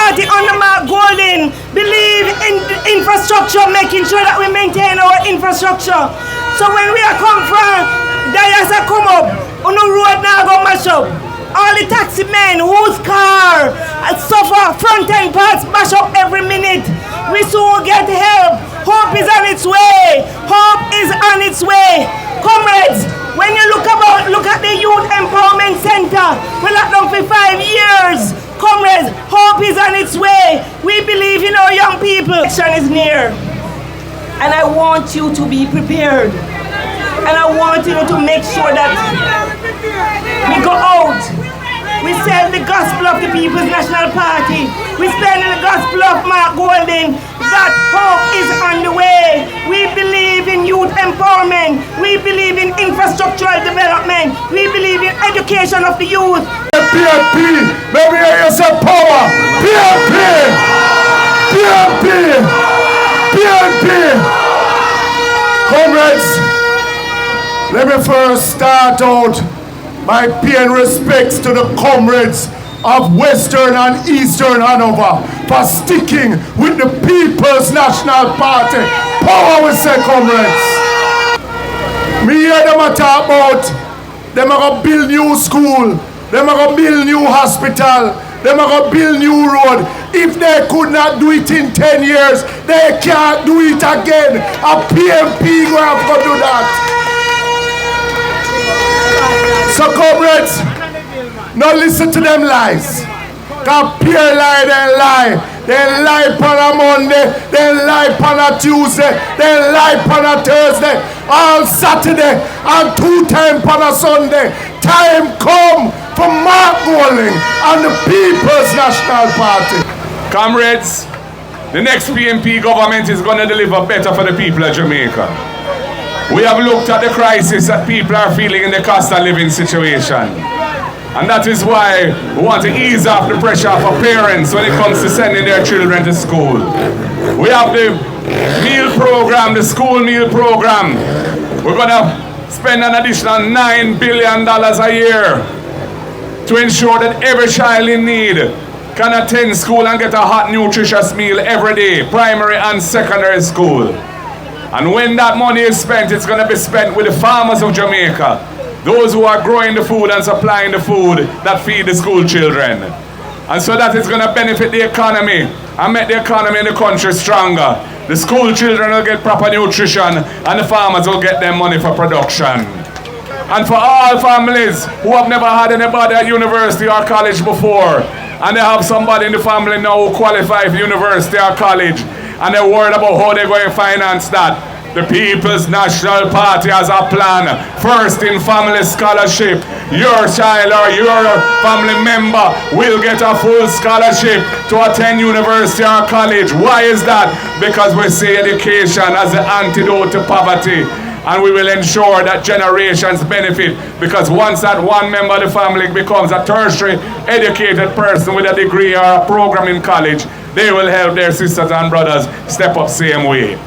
party under Mark Golding believe in infrastructure, making sure that we maintain our infrastructure. So when we are come from, Dias come up, on the road now go mash up. All the taxi men whose car suffer front end parts mash up every minute. We soon get help. Hope is on its way. Hope is on its way. Comrades, when you look at the Youth Empowerment Center, we locked down for 5 years. Comrades, hope is on its way. We believe in our young people. Election is near. And I want you to be prepared. And I want you to make sure that we go out. We send the gospel of the People's National Party. We send the gospel of Mark Golding. That hope is on the way. We believe in youth empowerment. We believe in infrastructural development. We believe in education of the youth. PNP, maybe I say power. PNP, PNP, PNP. Comrades, let me first start out by paying respects to the comrades of Western and Eastern Hanover for sticking with the People's National Party. Power, we say, comrades. Me hear them a talk about them are going to build new school, them are going to build new hospital, them are going to build new road. If they could not do it in 10 years, they can't do it again. A PMP will have to do that. So comrades, now listen to them lies. Cause pure lie, they lie. They lie on a Monday, they lie on a Tuesday, they lie on a Thursday, all Saturday, and 2 times on a Sunday. Time come for Mark Golding and the People's National Party. Comrades, the next PNP government is going to deliver better for the people of Jamaica. We have looked at the crisis that people are feeling in the cost of living situation. And that is why we want to ease off the pressure for parents when it comes to sending their children to school. We have the meal program, the school meal program. We're going to spend an additional $9 billion a year to ensure that every child in need can attend school and get a hot, nutritious meal every day, primary and secondary school. And when that money is spent, it's going to be spent with the farmers of Jamaica, those who are growing the food and supplying the food that feed the school children. And so that is going to benefit the economy and make the economy in the country stronger. The school children will get proper nutrition and the farmers will get their money for production. And for all families who have never had anybody at university or college before, and they have somebody in the family now who qualifies for university or college, and they're worried about how they're going to finance that, the People's National Party has a plan. First in family scholarship, your child or your family member will get a full scholarship to attend university or college. Why is that? Because we see education as the antidote to poverty. And we will ensure that generations benefit, because once that one member of the family becomes a tertiary educated person with a degree or a program in college, they will help their sisters and brothers step up same way.